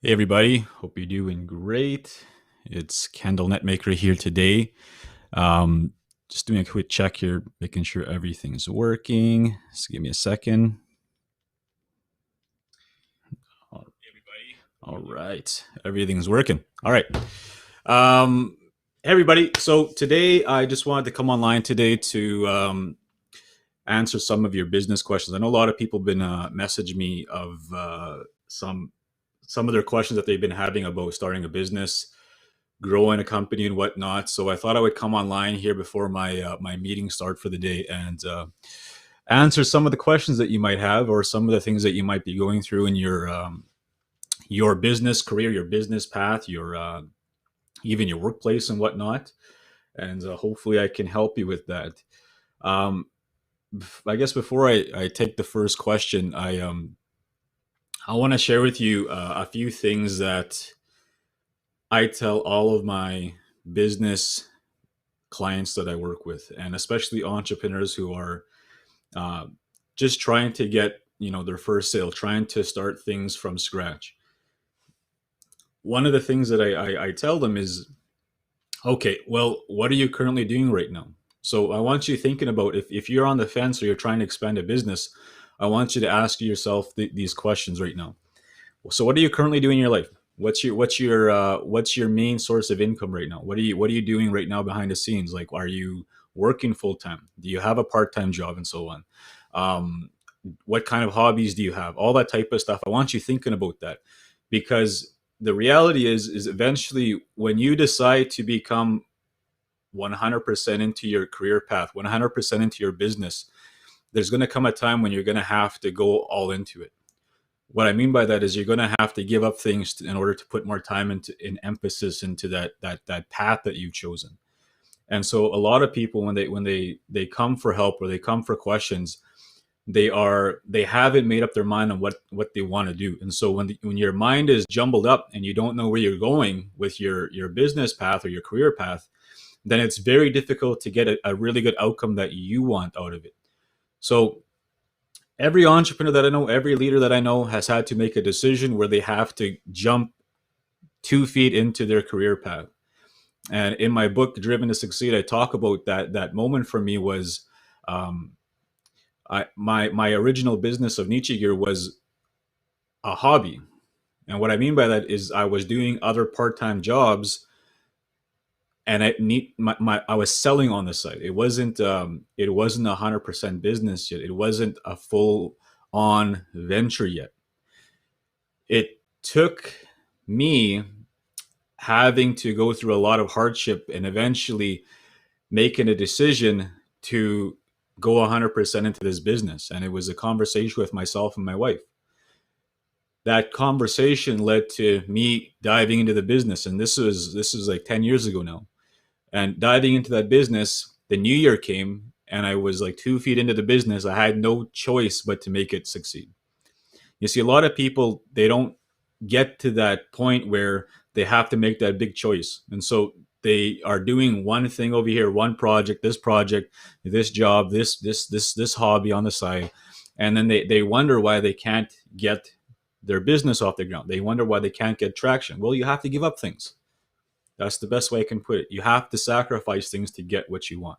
Hey everybody, hope you're doing great. It's Kendal Netmaker here today. Um, just doing a quick check here, making sure everything's working. Just give me a second. All right, everything's working. All right. Um, hey everybody, so today I just wanted to come online today to answer some of your business questions. I know a lot of people have been messaging me of some of their questions that they've been having about starting a business, growing a company and whatnot. So I thought I would come online here before my meeting start for the day and answer some of the questions that you might have, or some of the things that you might be going through in your business career, your business path, your even your workplace and whatnot. And hopefully, I can help you with that. Um, I guess before I take the first question, I want to share with you a few things that I tell all of my business clients that I work with, and especially entrepreneurs who are uh, just trying to get their first sale, trying to start things from scratch. One of the things that I tell them is, okay, well, what are you currently doing right now? So I want you thinking about, if you're on the fence or you're trying to expand a business, I want you to ask yourself these questions right now. So what are you currently doing in your life? What's your main source of income right now? What are you doing right now behind the scenes? Like, are you working full time? Do you have a part time job and so on? Um, what kind of hobbies do you have? All that type of stuff. I want you thinking about that, because the reality is eventually when you decide to become 100% into your career path, 100% into your business, there's going to come a time when you're going to have to go all into it. What I mean by that is you're going to have to give up things in order to put more time into in emphasis into that path that you've chosen. And so a lot of people, when they come for help or they come for questions, they haven't made up their mind on what they want to do. And so when your mind is jumbled up and you don't know where you're going with your business path or your career path, then it's very difficult to get a really good outcome that you want out of it. So every entrepreneur that I know, every leader that I know has had to make a decision where they have to jump 2 feet into their career path. And in my book, Driven to Succeed, I talk about that moment for me was, um, my original business of Nietzsche Gear was a hobby. And what I mean by that is I was doing other part-time jobs, and I was selling on the side. It wasn't 100% business yet. It wasn't a full on venture yet. It took me having to go through a lot of hardship and eventually making a decision to go 100% into this business. And it was a conversation with myself and my wife. That conversation led to me diving into the business. And this was like 10 years ago now. And diving into that business, the new year came and I was like 2 feet into the business. I had no choice but to make it succeed. You see, a lot of people, they don't get to that point where they have to make that big choice. And so they are doing one thing over here, one project, this job, this hobby on the side. And then they wonder why they can't get their business off the ground. They wonder why they can't get traction. Well, you have to give up things. That's the best way I can put it. You have to sacrifice things to get what you want.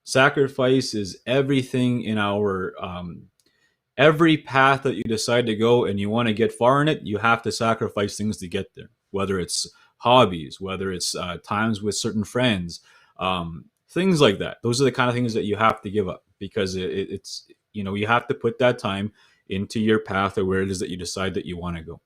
Sacrifice is everything in our every path that you decide to go and you want to get far in it, you have to sacrifice things to get there. Whether it's hobbies, whether it's times with certain friends, things like that. Those are the kind of things that you have to give up, because it's you have to put that time into your path or where it is that you decide that you want to go.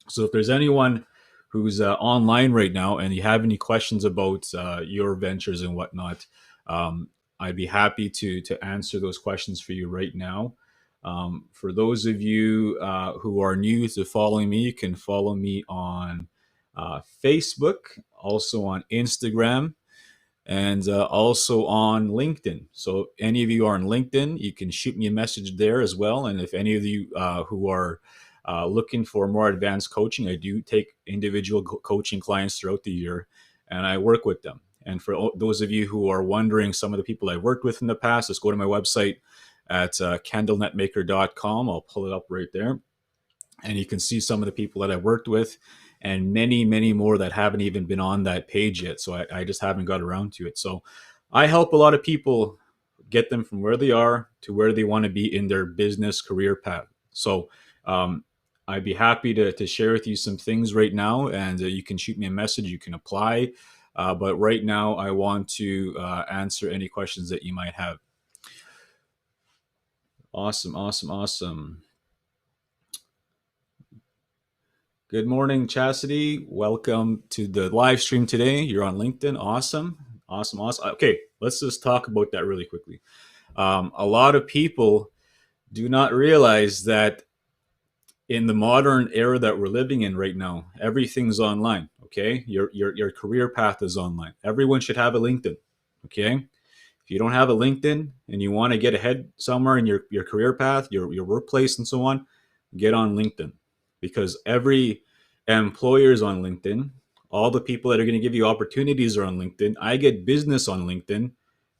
So if there's anyone who's online right now and you have any questions about your ventures and whatnot, I'd be happy to answer those questions for you right now. For those of you who are new to following me, you can follow me on Facebook, also on Instagram, and also on LinkedIn. So, any of you are on LinkedIn, you can shoot me a message there as well. And if any of you who are looking for more advanced coaching, I do take individual coaching clients throughout the year, and I work with them. And for those of you who are wondering some of the people I've worked with in the past, just go to my website at kendalnetmaker.com. I'll pull it up right there. and you can see some of the people that I've worked with, and many, many more that haven't even been on that page yet. So I just haven't got around to it. So I help a lot of people get them from where they are to where they want to be in their business career path. So um, I'd be happy to share with you some things right now, and you can shoot me a message. You can apply. But right now, I want to answer any questions that you might have. Awesome, awesome, awesome. Good morning, Chastity. Welcome to the live stream today. You're on LinkedIn. Awesome. Awesome. Awesome. Okay, let's just talk about that really quickly. A lot of people do not realize that in the modern era that we're living in right now, everything's online. Okay, your career path is online. Everyone should have a LinkedIn. Okay, if you don't have a LinkedIn and you want to get ahead somewhere in your career path, your workplace, and so on, get on LinkedIn, because every employer is on LinkedIn. All the people that are going to give you opportunities are on LinkedIn. I get business on LinkedIn,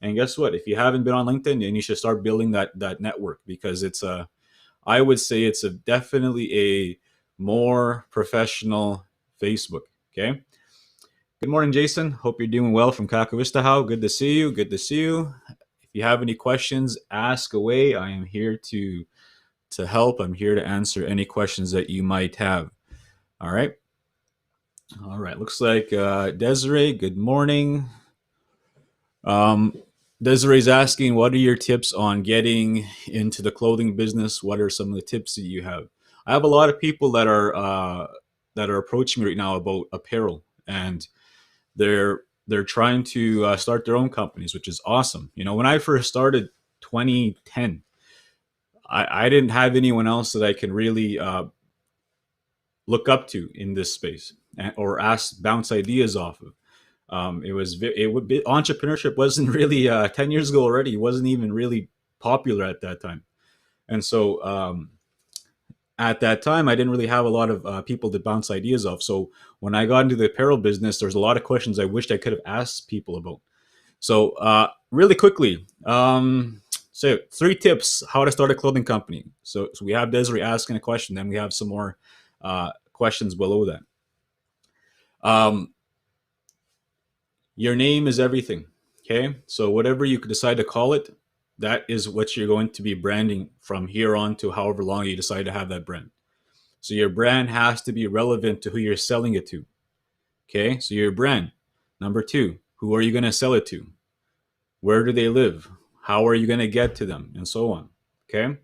and guess what? If you haven't been on LinkedIn, then you should start building that network, because it's a I would say it's a definitely a more professional Facebook. Okay. Good morning, Jason. Hope you're doing well from Kakavistahau. Good to see you. Good to see you. If you have any questions, ask away. I am here to help. I'm here to answer any questions that you might have. All right. All right. Looks like Desiree. Good morning. Um, Desiree's asking, what are your tips on getting into the clothing business? What are some of the tips that you have? I have a lot of people that are approaching me right now about apparel, and they're trying to start their own companies, which is awesome. You know, when I first started 2010, I didn't have anyone else that I can really look up to in this space, or ask bounce ideas off of. It would be entrepreneurship wasn't really 10 years ago already. It wasn't even really popular at that time. And so at that time, I didn't really have a lot of people to bounce ideas off. So when I got into the apparel business, there's a lot of questions I wished I could have asked people about. So really quickly, so 3 tips how to start a clothing company. So we have Desiree asking a question, then we have some more questions below that. Um, your name is everything. Okay. So whatever you decide to call it, that is what you're going to be branding from here on to however long you decide to have that brand. So your brand has to be relevant to who you're selling it to. Okay. So your brand. Number 2, who are you going to sell it to? Where do they live? How are you going to get to them? And so on. Okay.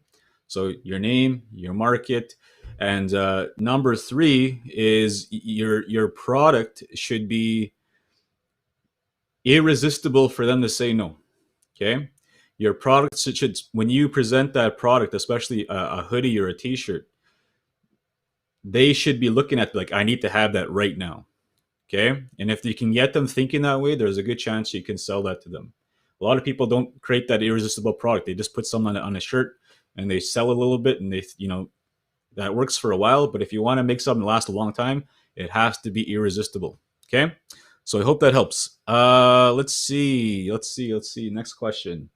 So your name, your market, and number 3 is your product should be irresistible for them to say no. Okay. Your product should, when you present that product, especially a hoodie or a t-shirt, they should be looking at like, I need to have that right now. Okay. And if you can get them thinking that way, there's a good chance you can sell that to them. A lot of people don't create that irresistible product. They just put something on a shirt and they sell a little bit, and that works for a while. But if you want to make something last a long time, it has to be irresistible. Okay. So I hope that helps. Let's see. Next question.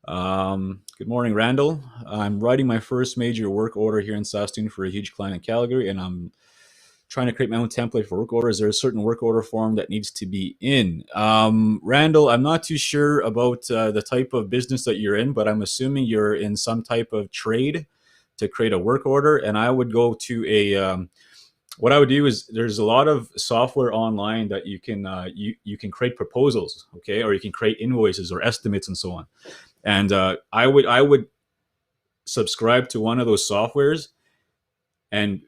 Good morning, Randall. I'm writing my first major work order here in Saskatoon for a huge client in Calgary, and I'm trying to create my own template for work order. Is there a certain work order form that needs to be in? Randall, I'm not too sure about the type of business that you're in, but I'm assuming you're in some type of trade to create a work order. And I would go to what I would do is, there's a lot of software online that you can you can create proposals, okay, or you can create invoices or estimates and so on. And I would subscribe to one of those softwares and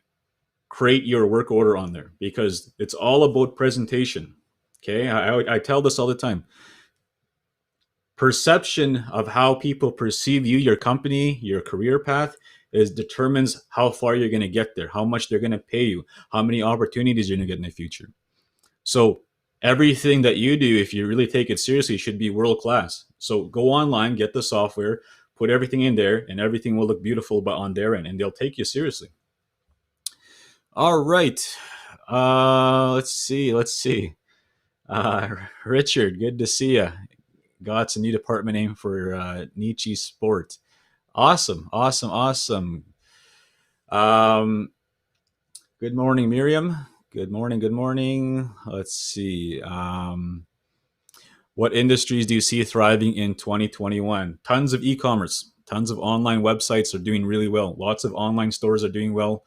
create your work order on there, because it's all about presentation. Okay, I tell this all the time. Perception of how people perceive you, your company, your career path is determines how far you're going to get there, how much they're going to pay you, how many opportunities you're going to get in the future. So everything that you do, if you really take it seriously, should be world class. So go online, get the software, put everything in there, and everything will look beautiful but on their end, and they'll take you seriously. All right. Let's see. Richard, good to see you. Got a new department name for Nietzsche Sport. Awesome. Um, Good morning, Miriam. Good morning. Good morning. Let's see. What industries do you see thriving in 2021? Tons of e-commerce, tons of online websites are doing really well. Lots of online stores are doing well.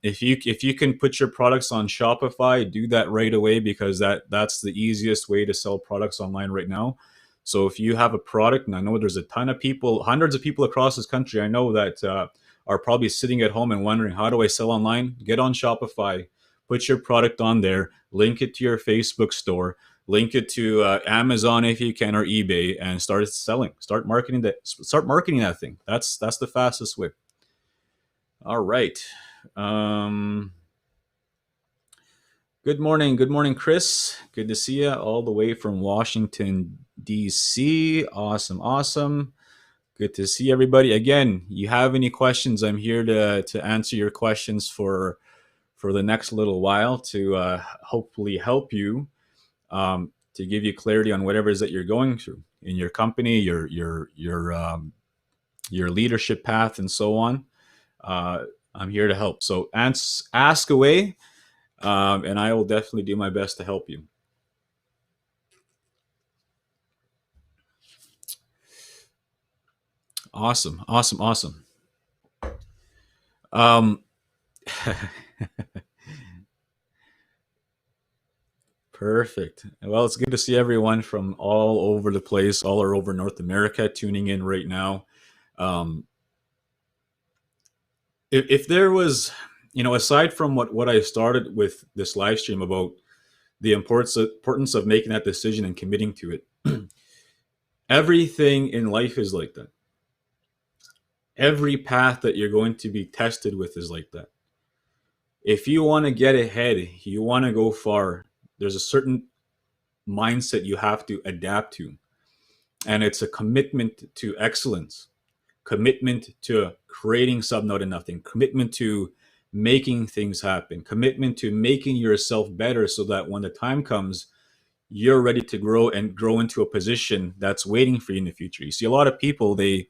If you can put your products on Shopify, do that right away because that's the easiest way to sell products online right now. So if you have a product, and I know there's a ton of people, hundreds of people across this country, I know that are probably sitting at home and wondering, how do I sell online? Get on Shopify, put your product on there, link it to your Facebook store, link it to Amazon if you can, or eBay, and start selling. Start marketing that thing. That's the fastest way. All right. Um, Good morning. Good morning, Chris. Good to see you all the way from Washington, D.C. Awesome. Awesome. Good to see everybody. Again, you have any questions, I'm here to answer your questions for the next little while to hopefully help you, to give you clarity on whatever it is that you're going through in your company, your leadership path, and so on. Uh, I'm here to help. So ask away, and I will definitely do my best to help you. Awesome, awesome, awesome. Um, Perfect. Well, it's good to see everyone from all over the place, all over North America, tuning in right now. Um, if there was, aside from what I started with this live stream about the importance of making that decision and committing to it, everything in life is like that. Every path that you're going to be tested with is like that. If you want to get ahead, you want to go far, there's a certain mindset you have to adapt to. And it's a commitment to excellence, commitment to creating something out of nothing, commitment to making things happen, commitment to making yourself better so that when the time comes, you're ready to grow and grow into a position that's waiting for you in the future. You see a lot of people, they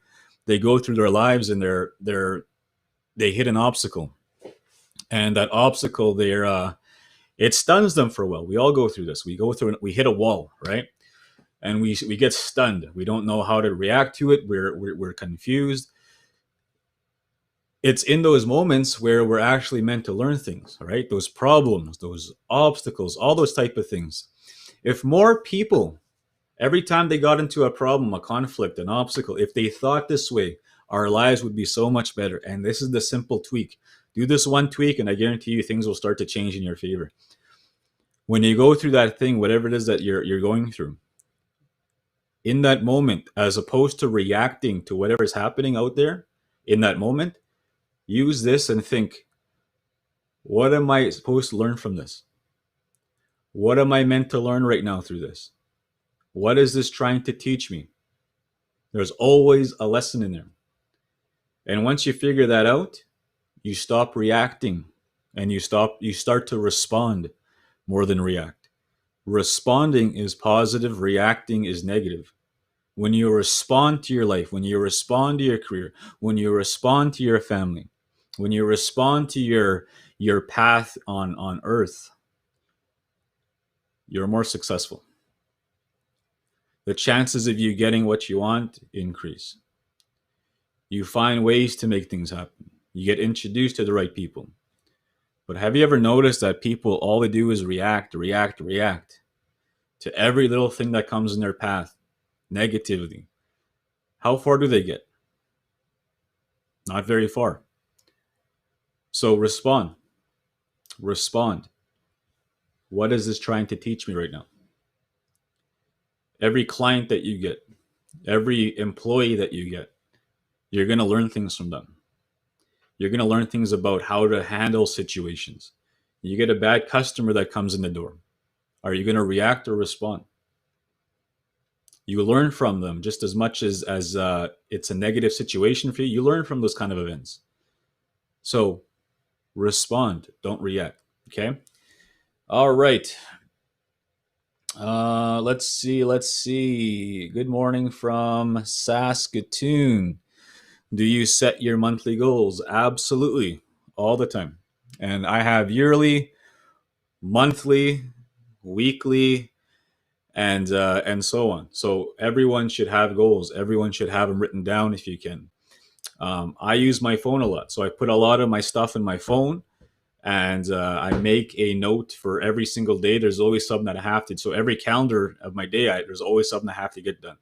go through their lives and they hit an obstacle, and that obstacle it stuns them for a while. We all go through this. We hit a wall, right? And we get stunned. We don't know how to react to it. We're confused. It's in those moments where we're actually meant to learn things, right? Those problems, those obstacles, all those type of things. If more people, every time they got into a problem, a conflict, an obstacle, if they thought this way, our lives would be so much better. And this is the simple tweak. Do this one tweak, and I guarantee you things will start to change in your favor. When you go through that thing, whatever it is that you're going through, in that moment, as opposed to reacting to whatever is happening out there in that moment, use this and think, what am I supposed to learn from this? What am I meant to learn right now through this? What is this trying to teach me? There's always a lesson in there. And once you figure that out, you stop reacting and you start to respond more than react. Responding is positive, reacting is negative. When you respond to your life, when you respond to your career, when you respond to your family, when you respond to your path on earth, you're more successful. The chances of you getting what you want increase. You find ways to make things happen. You get introduced to the right people. But have you ever noticed that people, all they do is react, react, react to every little thing that comes in their path negatively? How far do they get? Not very far. So respond. Respond. What is this trying to teach me right now? Every client that you get, every employee that you get, you're going to learn things from them. You're going to learn things about how to handle situations. You get a bad customer that comes in the door. Are you going to react or respond? You learn from them just as much as it's a negative situation for you. You learn from those kind of events. So respond, don't react. Okay. All right. Let's see. Let's see. Good morning from Saskatoon. Do you set your monthly goals? Absolutely, all the time. And I have yearly, monthly, weekly, and so on. So everyone should have goals. Everyone should have them written down if you can. I use my phone a lot, so I put a lot of my stuff in my phone, and I make a note for every single day. There's always something that I have to. So every calendar of my day, there's always something I have to get done.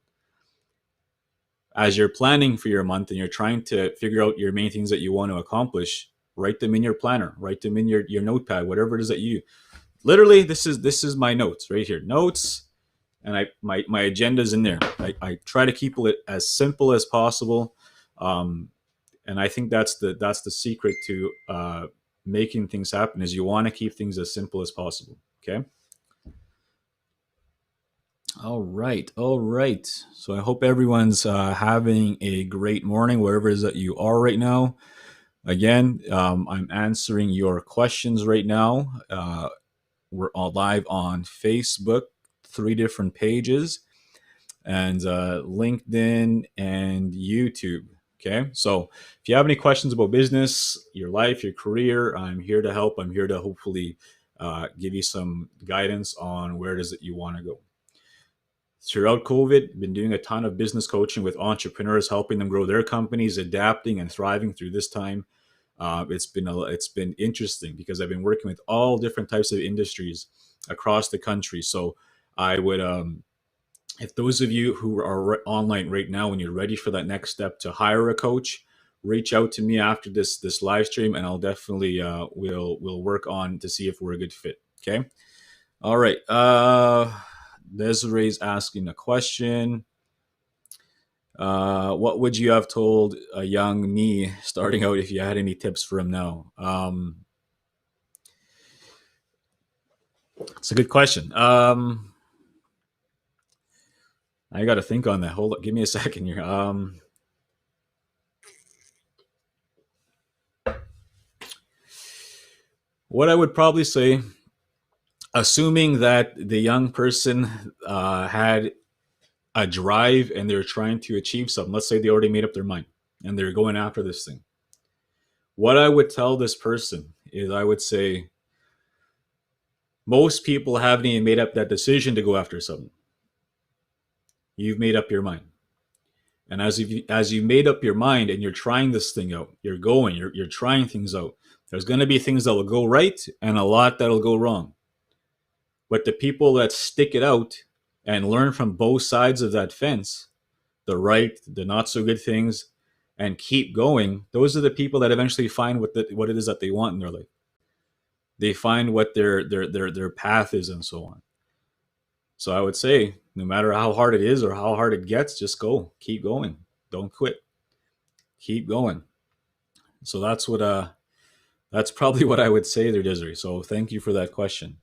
As you're planning for your month and you're trying to figure out your main things that you want to accomplish, write them in your planner, write them in your notepad, whatever it is that you literally. This is my notes right here, notes, and my agenda's in there. I try to keep it as simple as possible, um, and I think that's the secret to making things happen. Is you want to keep things as simple as possible. Okay. All right, all right. So I hope everyone's having a great morning, wherever it is that you are right now. Again, I'm answering your questions right now. We're all live on Facebook, 3 different pages, and LinkedIn and YouTube. Okay, so if you have any questions about business, your life, your career, I'm here to help. I'm here to hopefully give you some guidance on where it is that you want to go. Throughout COVID, been doing a ton of business coaching with entrepreneurs, helping them grow their companies, adapting and thriving through this time. It's been interesting because I've been working with all different types of industries across the country. So I would, if those of you who are online right now and you're ready for that next step to hire a coach, reach out to me after this live stream, and I'll definitely we'll work on to see if we're a good fit. Okay. All right. Desiree's asking a question. What would you have told a young me starting out if you had any tips for him now? It's a good question. I got to think on that. Hold up. Give me a second here. What I would probably say, assuming that the young person had a drive and they're trying to achieve something, let's say they already made up their mind and they're going after this thing. What I would tell this person is I would say, most people haven't even made up that decision to go after something. You've made up your mind. And as you made up your mind and you're trying this thing out, you're trying things out. There's going to be things that will go right and a lot that'll go wrong. But the people that stick it out and learn from both sides of that fence, the right, the not so good things, and keep going, those are the people that eventually find what it is that they want in their life. They find what their path is and so on. So I would say, no matter how hard it is or how hard it gets, just go, keep going, don't quit, keep going. So that's probably what I would say there, Desiree. So thank you for that question.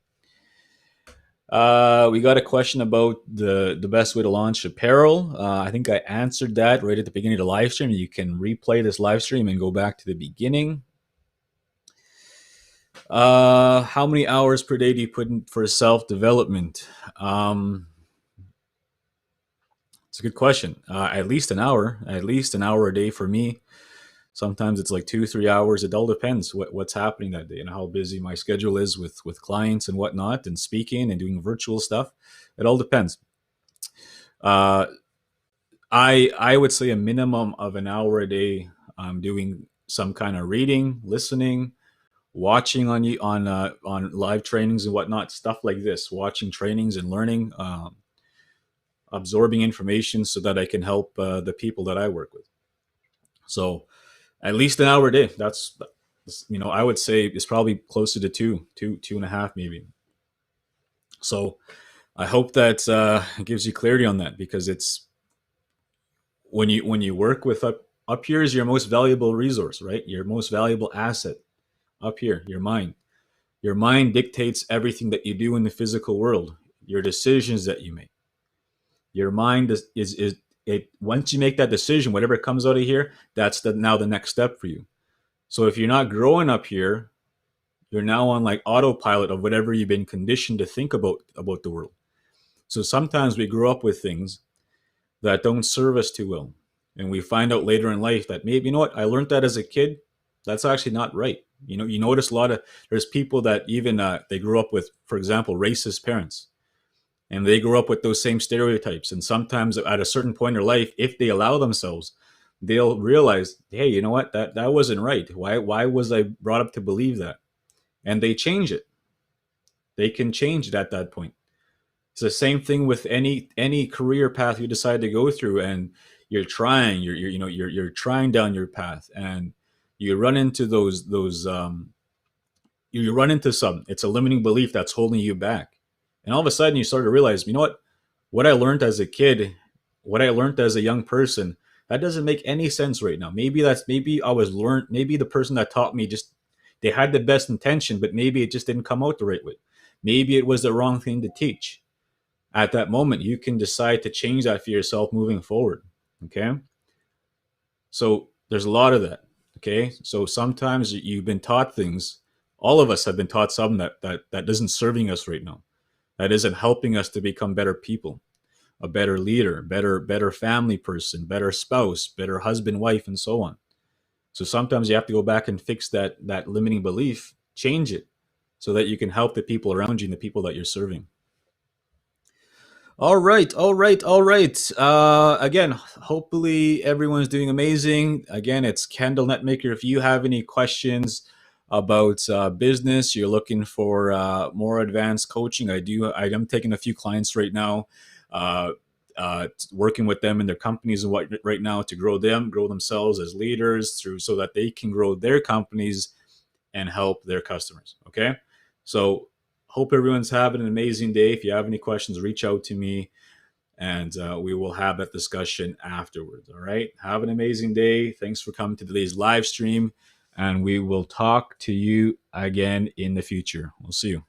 We got a question about the best way to launch apparel. I think I answered that right at the beginning of the live stream. You can replay this live stream and go back to the beginning. How many hours per day do you put in for self development? It's a good question. At least an hour. At least an hour a day for me. Sometimes it's like 2-3 hours. It all depends what's happening that day and how busy my schedule is with clients and whatnot, and speaking and doing virtual stuff. It all depends. Uh, I would say a minimum of an hour a day. I'm doing some kind of reading, listening, watching on live trainings and whatnot, stuff like this. Watching trainings and learning, absorbing information so that I can help the people that I work with. So at least an hour a day. That's I would say it's probably closer to two and a half maybe. So I hope that gives you clarity on that, because it's when you work with up here is your most valuable resource, right? Your most valuable asset up here, your mind. Your mind dictates everything that you do in the physical world. Your decisions that you make. Your mind is it. Once you make that decision, whatever comes out of here, that's now the next step for you. So if you're not growing up here, you're now on like autopilot of whatever you've been conditioned to think about the world. So sometimes we grow up with things that don't serve us too well. And we find out later in life that maybe, you know what, I learned that as a kid. That's actually not right. You notice a lot of, there's people that even they grew up with, for example, racist parents, and they grew up with those same stereotypes. And sometimes at a certain point in their life, if they allow themselves, they'll realize, hey, you know what, that wasn't right. Why was I brought up to believe that? And they change it. They can change it at that point. It's the same thing with any career path you decide to go through, and you're trying down your path, and you run into those you run into some, it's a limiting belief that's holding you back. And all of a sudden you start to realize, you know what I learned as a kid, what I learned as a young person, that doesn't make any sense right now. Maybe I was learned, maybe the person that taught me just, they had the best intention, but maybe it just didn't come out the right way. Maybe it was the wrong thing to teach. At that moment, you can decide to change that for yourself moving forward. Okay. So there's a lot of that. Okay. So sometimes you've been taught things. All of us have been taught something that isn't serving us right now. That isn't helping us to become better people, a better leader, better family person, better spouse, better husband, wife, and so on. So sometimes you have to go back and fix that limiting belief, change it, so that you can help the people around you and the people that you're serving. All right, all right, all right. Again, hopefully everyone's doing amazing. Again, it's Kendall Netmaker. If you have any questions about business, you're looking for more advanced coaching, I am taking a few clients right now, uh, working with them in their companies and what right now to grow themselves as leaders through, so that they can grow their companies and help their customers. Okay. So hope everyone's having an amazing day. If you have any questions, reach out to me, and we will have that discussion afterwards. All right. Have an amazing day. Thanks for coming to today's live stream, and we will talk to you again in the future. We'll see you.